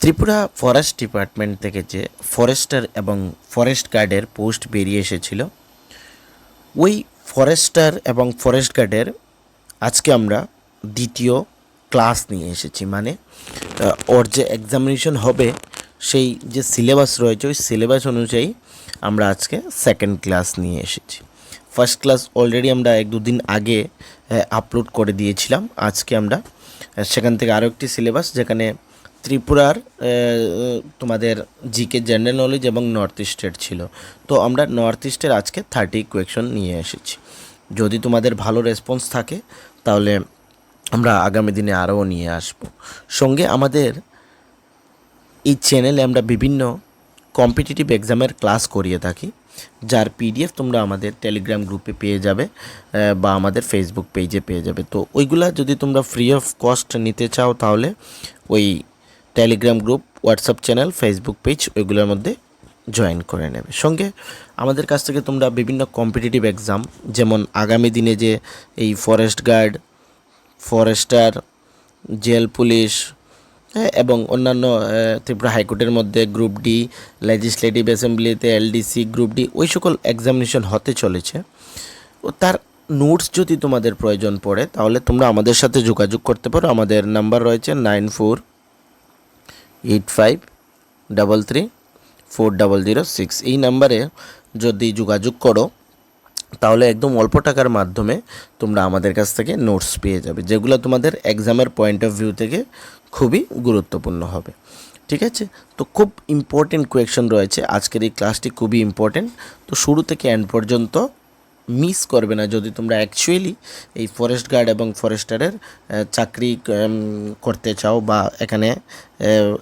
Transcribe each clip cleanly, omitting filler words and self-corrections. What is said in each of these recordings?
Tripura forest department থেকে যে Forster এবং ফরেস্ট গার্ডের পোস্ট বেরিয়ে এসেছিল, ওই ফরেস্টার এবং ফরেস্ট গার্ডের আজকে আমরা দ্বিতীয় ক্লাস নিয়ে এসেছি। মানে ওর যে এক্সামিনেশন হবে সেই যে সিলেবাস রয়েছে ওই সিলেবাস অনুযায়ী আমরা আজকে সেকেন্ড ক্লাস নিয়ে এসেছি। ফার্স্ট ক্লাস অলরেডি আমরা 1-2 দিন আগে আপলোড করে দিয়েছিলাম। আজকে আমরা সেখান থেকে আরও একটি সিলেবাস, যেখানে ত্রিপুরার তোমাদের জিকে জেনারেল নলেজ এবং নর্থ ইস্টের ছিল। তো আমরা নর্থ ইস্টের আজকে 30 কোয়েকশন নিয়ে এসেছি। যদি তোমাদের ভালো রেসপন্স থাকে তাহলে আমরা আগামী দিনে আরও নিয়ে আসব। সঙ্গে আমাদের এই চ্যানেলে আমরা বিভিন্ন কম্পিটিটিভ এক্সামের ক্লাস করিয়ে থাকি, যার পিডিএফ তোমরা আমাদের টেলিগ্রাম গ্রুপে পেয়ে যাবে বা আমাদের ফেসবুক পেজে পেয়ে যাবে। তো ওইগুলা যদি তোমরা ফ্রি অফ কস্ট নিতে চাও তাহলে ওই Telegram group, WhatsApp channel, Facebook page ওইগুলোর মধ্যে জয়েন করে নেবে। সঙ্গে আমাদের কাছ থেকে তোমরা বিভিন্ন কম্পিটিটিভ এক্সাম, যেমন আগামী দিনে যে এই forest guard, forester, jail police এবং অন্যান্য ত্রিপুরা হাইকোর্টের মধ্যে গ্রুপ ডি, লেজিসলেটিভ অ্যাসেম্বলিতে এলডিসি, গ্রুপ ডি, ওই সকল এক্সামিনেশন হতে চলেছে। ও তার নোটস যদি তোমাদের প্রয়োজন পড়ে তাহলে তোমরা আমাদের সাথে যোগাযোগ করতে পারো। আমাদের নাম্বার রয়েছে 9485334006। এই নাম্বারে যদি যোগাযোগ করো তাহলে একদম অল্প টাকার মাধ্যমে তোমরা আমাদের কাছ থেকে নোটস পেয়ে যাবে, যেগুলো তোমাদের এক্সামের পয়েন্ট অফ ভিউ থেকে খুবই গুরুত্বপূর্ণ হবে। ঠিক আছে, তো খুব ইম্পর্টেন্ট কোয়েকশন রয়েছে আজকের এই ক্লাসটি, খুবই ইম্পর্টেন্ট। তো শুরু থেকে এন্ড পর্যন্ত মিস করবে না যদি তোমরা অ্যাকচুয়ালি এই ফরেস্ট গার্ড এবং ফরেস্টারের চাকরি করতে চাও বা এখানে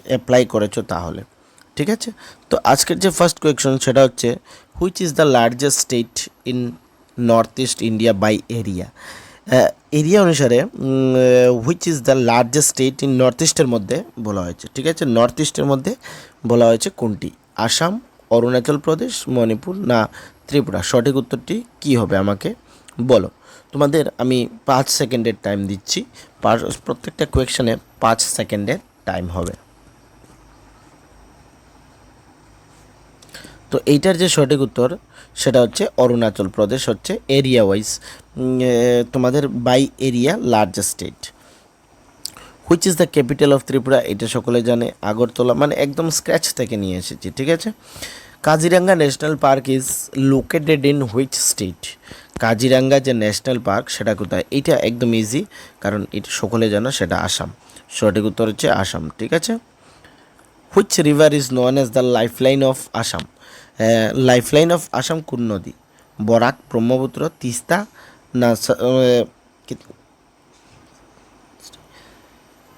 অ্যাপ্লাই করেছো তাহলে। ঠিক আছে, তো আজকের যে ফার্স্ট কোয়েকশন সেটা হচ্ছে, which is the largest state in north east India by area. Area অনুসারে which is the largest state in north ইস্টের মধ্যে বলা হয়েছে। ঠিক আছে, নর্থ ইস্টের মধ্যে বলা হয়েছে কোনটি? আসাম, অরুণাচল প্রদেশ, মণিপুর না ত্রিপুরা? সঠিক উত্তরটি কী হবে আমাকে বলো। তোমাদের আমি 5 সেকেন্ডের টাইম দিচ্ছি। প্রত্যেকটা কোয়েকশনে 5 সেকেন্ডের টাইম হবে। তো এইটার যে সঠিক উত্তর সেটা হচ্ছে অরুণাচল প্রদেশ হচ্ছে এরিয়া ওয়াইজ তোমাদের by area largest state. Which is the capital of Tripura? এটা সকলে জানে, আগরতলা। মানে একদম স্ক্র্যাচ থেকে নিয়ে এসেছি। ঠিক আছে, Kaziranga national park is located in which state? Kaziranga যে ন্যাশনাল পার্ক সেটা কোথায়? এইটা একদম ইজি, কারণ এটা সকলে জানো, সেটা আসাম। সঠিক উত্তর হচ্ছে আসাম। ঠিক আছে, which river is known as the lifeline of Assam? Lifeline of Assam কোন নদী? বরাক, ব্রহ্মপুত্র, তিস্তা না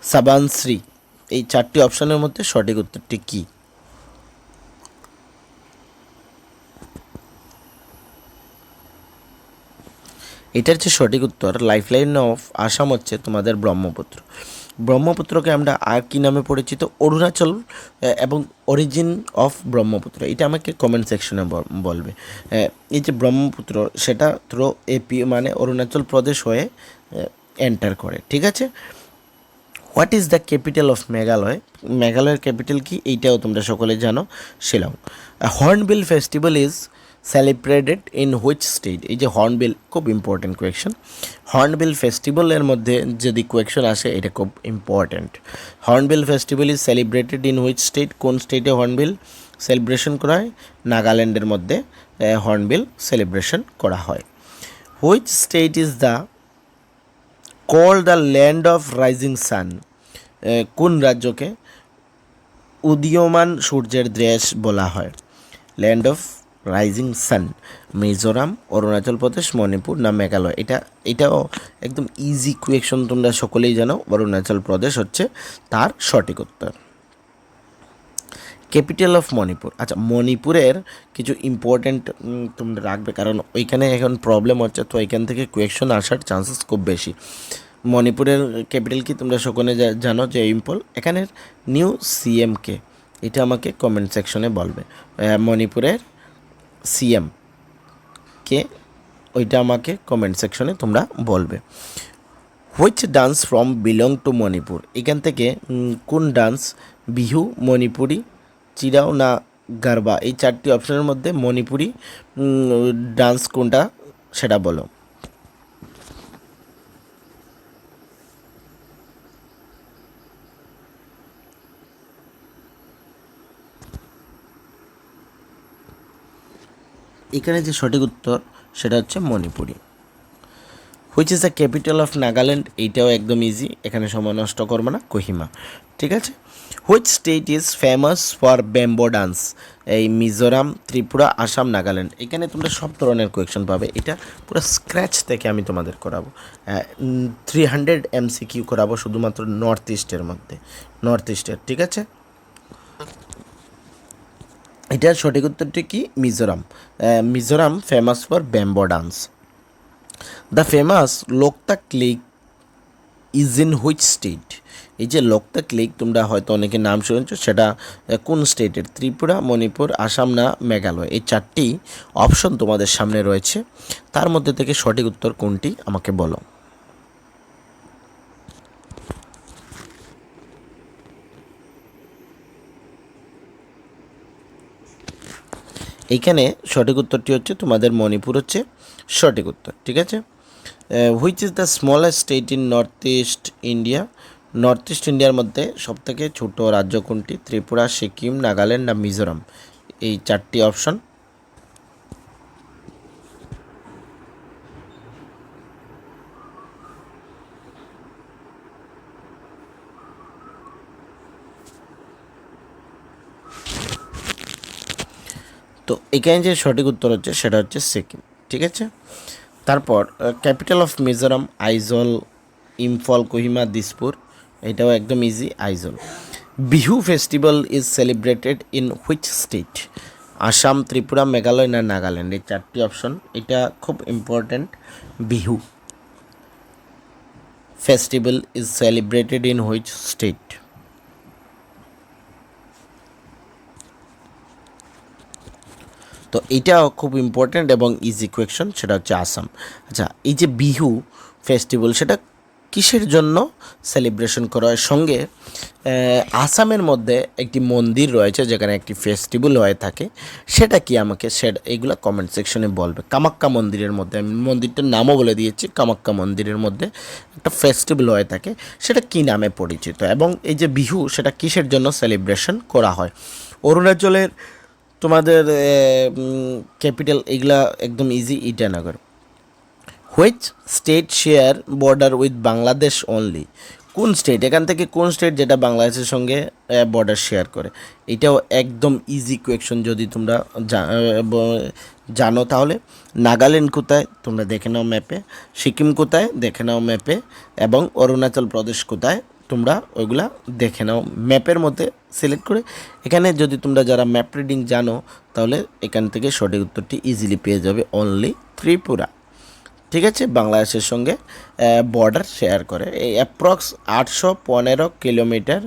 সাবানশ্রী? এই 4টি অপশনের মধ্যে সঠিক উত্তরটি কী? এটার যে সঠিক উত্তর লাইফলাইন অফ আসাম হচ্ছে তোমাদের ব্রহ্মপুত্র। ব্রহ্মপুত্রকে আমরা আর কি নামে পরিচিত? অরুণাচল এবং অরিজিন অফ ব্রহ্মপুত্র। এটা আমাকে কমেন্ট সেকশনে বলবে। এই যে ব্রহ্মপুত্র সেটা থ্রো এপি মানে অরুণাচল প্রদেশ হয়ে এন্টার করে। ঠিক আছে, what is the capital of Meghalaya? মেঘালয়ের ক্যাপিটাল কি? এইটাও তোমরা সকলে জানো, Shillong. Hornbill festival is celebrated in which state? এই যে হর্নবিল, খুব ইম্পর্টেন্ট কোয়েকশন। হর্নবিল ফেস্টিভ্যালের মধ্যে যদি কোয়েকশন আসে এটা খুব important. Hornbill festival is celebrated in which state? কোন স্টেটে হর্নবিল সেলিব্রেশন করা হয়? নাগাল্যান্ডের মধ্যে হর্নবিল সেলিব্রেশন করা হয়। Which state is the called the land of rising sun? কোন রাজ্যকে উদীয়মান সূর্যের দেশ বলা হয়? Land of rising sun, Mizoram, Arunachal Pradesh, Manipur না মেঘালয়? এটাও একদম ইজি কোয়েকশন, তোমরা সকলেই জানো, অরুণাচল প্রদেশ হচ্ছে তার সঠিক উত্তর। Capital of Manipur. আচ্ছা, মণিপুরের কিছু ইম্পর্ট্যান্ট তোমরা রাখবে, কারণ ওইখানে এখন প্রবলেম হচ্ছে, তো এখান থেকে কোয়েকশন আসার চান্সেস খুব বেশি। মণিপুরের ক্যাপিটাল কি তোমরা সকলে জানো যে ইম্ফল। এখানের নিউ সিএম কে? এটা আমাকে কমেন্ট সেকশনে বলবে। মণিপুরের সিএম কে? ওইটা আমাকে কমেন্ট সেকশনে তোমরা বলবে। Which dance from belong to Manipur? এখান থেকে কোন ডান্স বিহু, মণিপুরি, চিরাও না গারবা, এই চারটি অপশনের মধ্যে মণিপুরি ডান্স কোনটা সেটা বলো। এখানে যে সঠিক উত্তর সেটা হচ্ছে Manipuri. Which is the capital of Nagaland, এইটাও একদম ইজি, এখানে সময় নষ্ট করবো না, কোহিমা। ঠিক আছে। Which state is famous for bamboo dance, এই মিজোরাম, ত্রিপুরা, আসাম, নাগাল্যান্ড। এখানে তোমরা সব ধরনের কোয়েকশন পাবে, এটা পুরো স্ক্র্যাচ থেকে আমি তোমাদের করাবো। 300 MCQ করাবো শুধুমাত্র নর্থ ইস্টের মধ্যে, নর্থ ইস্টের। ঠিক আছে, এটার সঠিক উত্তরটি কি? Mizoram. Mizoram famous for bamboo dance. The famous Loktak lake is in which state, এই যে লোকতাক লেক তোমরা হয়তো অনেকে নাম শুনেছো, সেটা কোন স্টেটের? ত্রিপুরা, মণিপুর, আসাম না মেঘালয়। এই চারটি অপশন তোমাদের সামনে রয়েছে, তার মধ্যে থেকে সঠিক উত্তর কোনটি আমাকে বলো। এইখানে সঠিক উত্তরটি হচ্ছে তোমাদের মণিপুর হচ্ছে সঠিক উত্তর। ঠিক আছে। Which is the smallest state in north east India, north east ইন্ডিয়ার মধ্যে সবথেকে ছোট রাজ্য কোনটি? ত্রিপুরা, সিকিম, নাগাল্যান্ড না মিজোরাম, এই চারটি অপশন। তো এখানে যে সঠিক উত্তর হচ্ছে সেটা হচ্ছে সিকিম। ঠিক আছে। তারপর ক্যাপিটাল অফ মিজোরাম, আইজল, ইম্ফল, কোহিমা, দিসপুর, এটাও একদম easy, Aizawl. Bihu festival is celebrated in which state, Assam, Tripura, Meghalaya না নাগাল্যান্ড, এই চারটি অপশন। এটা খুব important. Bihu festival is celebrated in which state. তো এটাও খুব ইম্পর্ট্যান্ট এবং ইজি কোয়েকশন, সেটা হচ্ছে আসাম। আচ্ছা, এই যে বিহু ফেস্টিভ্যাল সেটা কিসের জন্য সেলিব্রেশন করা হয়? সঙ্গে আসামের মধ্যে একটি মন্দির রয়েছে যেখানে একটি ফেস্টিভ্যাল হয়ে থাকে, সেটা কি আমাকে সেটা এইগুলো কমেন্ট সেকশনে বলবে। কামাক্কা মন্দিরের মধ্যে, আমি মন্দিরটার নামও বলে দিয়েছি, কামাক্কা মন্দিরের মধ্যে একটা ফেস্টিভ্যাল হয়ে থাকে, সেটা কি নামে পরিচিত? এবং এই যে বিহু সেটা কিসের জন্য সেলিব্রেশন করা হয়? অরুণাচলের তোমাদের ক্যাপিটাল এগুলা একদম easy, Itanagar. Which state share border with Bangladesh only, কোন স্টেট, এখান থেকে কোন স্টেট যেটা বাংলাদেশের সঙ্গে বর্ডার শেয়ার করে? এটাও একদম ইজি কোয়েকশন, যদি তোমরা জানো তাহলে। নাগাল্যান্ড কোথায় তোমরা দেখে নাও ম্যাপে, সিকিম কোথায় দেখে নাও ম্যাপে, এবং অরুণাচল প্রদেশ কোথায় তোমরা ওইগুলা দেখে নাও ম্যাপের মধ্যে সিলেক্ট করে। এখানে যদি তোমরা যারা ম্যাপ রিডিং জানো তাহলে এখান থেকে সঠিক উত্তরটি ইজিলি পেয়ে যাবে, অনলি ত্রিপুরা। ঠিক আছে, বাংলাদেশের সঙ্গে বর্ডার শেয়ার করে, এই অ্যাপ্রক্স 815 কিলোমিটার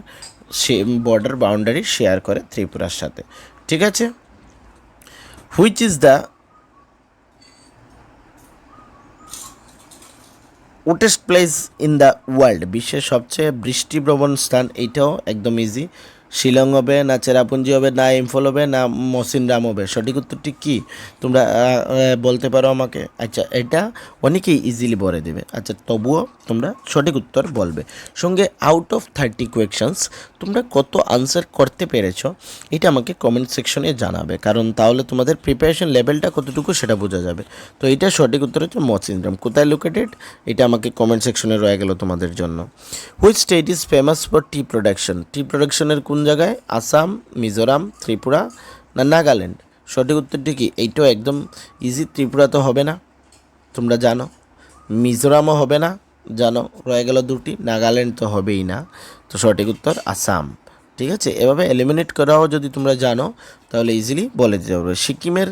সে বর্ডার বাউন্ডারি শেয়ার করে ত্রিপুরার সাথে। ঠিক আছে। Which is the wettest place in the world, বিশ্বের সবচেয়ে বৃষ্টিপ্রবণ স্থান, এইটাও একদম ইজি। শিলং হবে না চেরাপুঞ্জি হবে না ইম্ফল হবে না মসিনরাম হবে, সঠিক উত্তরটি কি তোমরা বলতে পারো আমাকে? আচ্ছা, এটা অনেকেই ইজিলি বলে দেবে। আচ্ছা, তবুও তোমরা সঠিক উত্তর বলবে। সঙ্গে আউট অফ 30 কোয়েকশনস তোমরা কত আনসার করতে পেরেছো এটা আমাকে কমেন্ট সেকশনে জানাবে, কারণ তাহলে তোমাদের প্রিপারেশন লেভেলটা কতটুকু সেটা বোঝা যাবে। তো এটা সঠিক উত্তর হচ্ছে মসিনরাম। কোথায় লোকেটেড এটা আমাকে কমেন্ট সেকশনে রয়ে গেল তোমাদের জন্য। Which state is famous for tea production, tea প্রোডাকশনের কোন জায়গায়? আসাম, মিজোরাম, ত্রিপুরা না নাগাল্যান্ড, সঠিক উত্তরটি কি? এইটাও একদম ইজি। ত্রিপুরা তো হবে না তোমরা জানো, মিজোরামও হবে না জানো, রয়ে গেল দুটি, নাগাল্যান্ড তো হবেই না, তো সঠিক উত্তর আসাম। ঠিক আছে, এভাবে এলিমিনেট করাও যদি তোমরা জানো তাহলে ইজিলি বলে দিতে পারবে। সিকিমের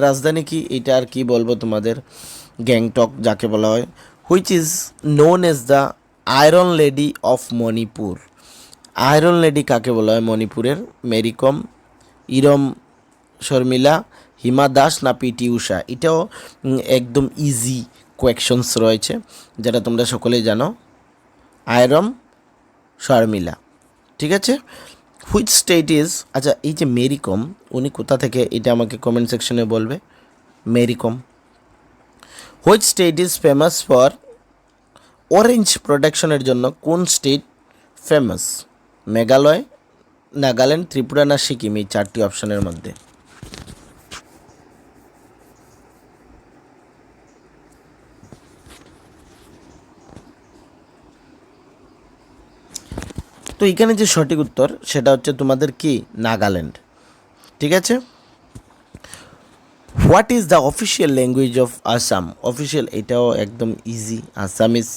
রাজধানী কি, এটা আর কি বলবো তোমাদের, গ্যাংটক যাকে বলা হয়। Which is known as the iron lady of Manipur, iron lady কাকে বলা হয় মণিপুরের? মেরিকম, ইরম শর্মিলা, হিমা দাস না পিটি উষা, এটাও একদম ইজি কোয়েকশনস রয়েছে যেটা তোমরা সকলেই জানো, আয়রন শর্মিলা। ঠিক আছে। হুইচ স্টেট ইজ, আচ্ছা এই যে মেরি কম উনি কোথা থেকে, এটা আমাকে কমেন্ট সেকশনে বলবে। Mary Kom. Which state is famous for orange প্রোডাকশনের জন্য কোন স্টেট ফেমাস? মেঘালয়, নাগাল্যান্ড, ত্রিপুরা না সিকিম, এই চারটি অপশনের মধ্যে। তো এখানে যে সঠিক উত্তর সেটা হচ্ছে তোমাদের কি, নাগাল্যান্ড। ঠিক আছে। What is the official language of Assam? Official, এটাও একদম ইজি, আসামিস।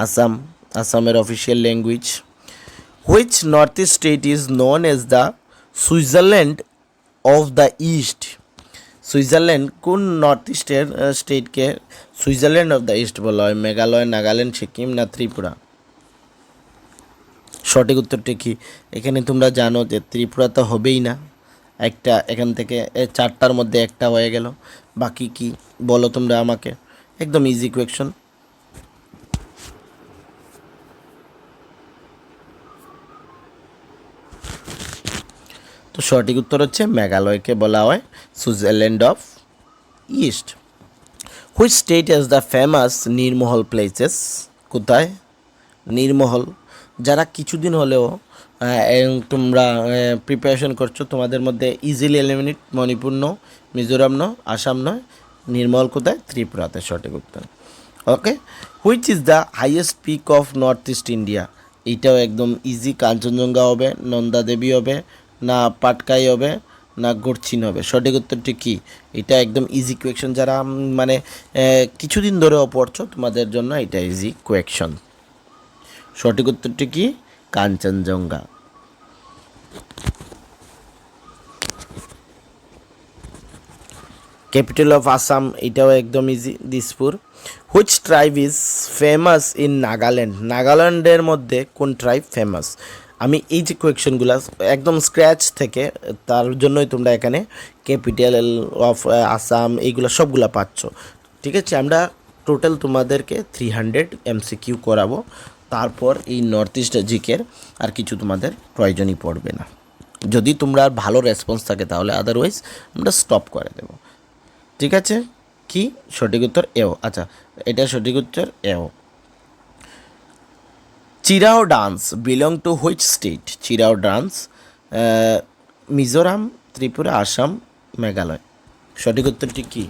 আসাম, আসামের official language. Which north east state is known as the Switzerland of the east? Switzerland কোন নর্থ ইস্টের স্টেটকে সুইজারল্যান্ড অফ দ্য ইস্ট বলা হয়? মেঘালয়, নাগাল্যান্ড, সিকিম না ত্রিপুরা? সঠিক উত্তরটি কি? এখানে তোমরা জানো যে ত্রিপুরা তো হবেই না, একটা এখান থেকে চারটার মধ্যে একটা হয়ে গেল, বাকি কি বলো তোমরা আমাকে। একদম ইজি কোয়েকশন। তো সঠিক উত্তর হচ্ছে মেঘালয়কে বলা হয় Switzerland of east. Which state has the famous Neermahal places? কোথায়? নীরমহল। যারা কিছুদিন হলেও তোমরা প্রিপারেশন করছো, তোমাদের মধ্যে easily eliminate Manipur no, Mizoram no, Assam নয়, নীরমহল কোথায়? ত্রিপুরাতে সঠিক উত্তর। Okay. Which is the highest peak of north east India? এইটাও একদম ইজি, কাঞ্চনজঙ্ঘা হবে, নন্দা দেবী হবে, না পাটকাই হবে, না গড়চিন হবে? সঠিক উত্তরটি কি? এটা একদম ইজি কোয়েকশন, যারা মানে কিছুদিন ধরেও পড়ছো তোমাদের জন্য এটা ইজি কোয়েকশন। সঠিক উত্তরটি কি? কাঞ্চনজঙ্ঘা। ক্যাপিটাল অফ আসাম, এটাও একদম easy, Dispur. Which tribe is famous in Nagaland? নাগাল্যান্ডের মধ্যে কোন ট্রাইব ফেমাস? আমি এই যে কোয়েকশনগুলো একদম স্ক্র্যাচ থেকে, তার জন্যই তোমরা এখানে ক্যাপিটাল অফ আসাম এইগুলো সবগুলা পাচ্ছ। ঠিক আছে, আমরা টোটাল তোমাদেরকে 300 MCQ করাবো, তারপর এই নর্থ ইস্ট জিকের আর কিছু তোমাদের প্রয়োজনই পড়বে না। যদি তোমরা ভালো রেসপন্স থাকে তাহলে, আদারওয়াইজ আমরা স্টপ করে দেব। ঠিক আছে। কি সঠিক উত্তর? এও। আচ্ছা, এটা সঠিক উত্তর এও। Cheraw dance belong to which state? Cheraw dance Mizoram, Tripura, Assam, Meghalaya? সঠিক উত্তরটি কি?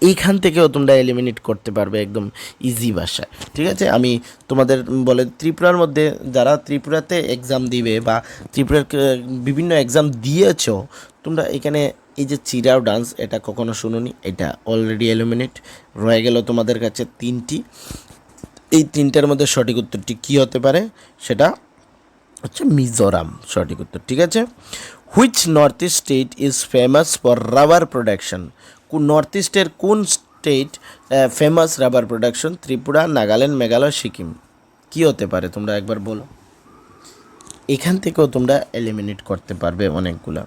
এইখান থেকেও তোমরা এলিমিনেট করতে পারবে একদম ইজি ভাষায়। ঠিক আছে, আমি তোমাদের বলে ত্রিপুরার মধ্যে যারা ত্রিপুরাতে এক্সাম দিবে বা ত্রিপুরার বিভিন্ন এক্সাম দিয়েছো, তোমরা এখানে এই যে চিরাও ডান্স, এটা কখনো শুনোনি, এটা অলরেডি এলিমিনেট রয়ে গেল তোমাদের কাছে তিনটি। এই তিনটার মধ্যে সঠিক উত্তরটি কী হতে পারে? সেটা হচ্ছে মিজোরাম সঠিক উত্তর। ঠিক আছে। Which north east state is famous for rubber production? North ইস্টের কোন state famous rubber production? Tripura, Nagaland, Meghalaya, Sikkim? কী হতে পারে তোমরা একবার বলো। এখান থেকেও তোমরা এলিমিনেট করতে পারবে অনেকগুলা।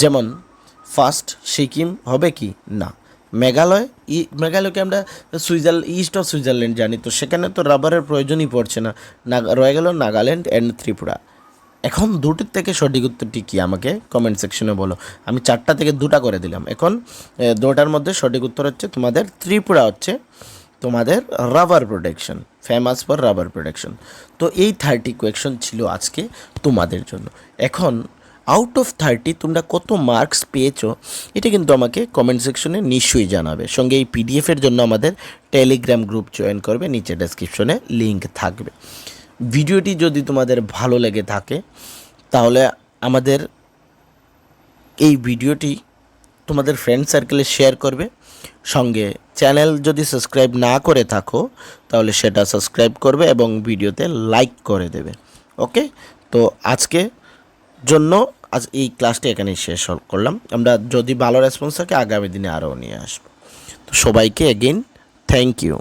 যেমন ফার্স্ট সিকিম হবে কি না, মেঘালয়। মেঘালয়কে আমরা ইস্ট অফ সুইজারল্যান্ড জানি, তো সেখানে তো রাবারের প্রয়োজনই পড়ছে না। রয়ে গেল নাগাল্যান্ড অ্যান্ড ত্রিপুরা। এখন দুটোর থেকে সঠিক উত্তরটি কী আমাকে কমেন্ট সেকশনে বলো। আমি চারটা থেকে দুটা করে দিলাম, এখন দুটার মধ্যে সঠিক উত্তর হচ্ছে তোমাদের ত্রিপুরা হচ্ছে তোমাদের rubber production, famous for rubber production. তো এই 30 কোয়েকশন ছিল আজকে তোমাদের জন্য। এখন আউট অফ 30 তোমরা কত মার্কস পেয়েছো এটা কিন্তু আমাকে কমেন্ট সেকশনে নিশ্চয়ই জানাবে। সঙ্গে এই পিডিএফের জন্য আমাদের টেলিগ্রাম গ্রুপ জয়েন করবে, নিচে ডেসক্রিপশনে লিঙ্ক থাকবে। ভিডিওটি যদি তোমাদের ভালো লেগে থাকে তাহলে আমাদের এই ভিডিওটি তোমাদের ফ্রেন্ড সার্কেলে শেয়ার করবে। সঙ্গে চ্যানেল যদি সাবস্ক্রাইব না করে থাকো তাহলে সেটা সাবস্ক্রাইব করবে এবং ভিডিওতে লাইক করে দেবে। ওকে, তো আজকে জন্য আজ এই ক্লাসটি এখানেই শেষ করলাম। আমরা যদি ভালো রেসপন্স থাকে আগামী দিনে আরও নিয়ে আসবো। তো সবাইকে এগেইন থ্যাংক ইউ।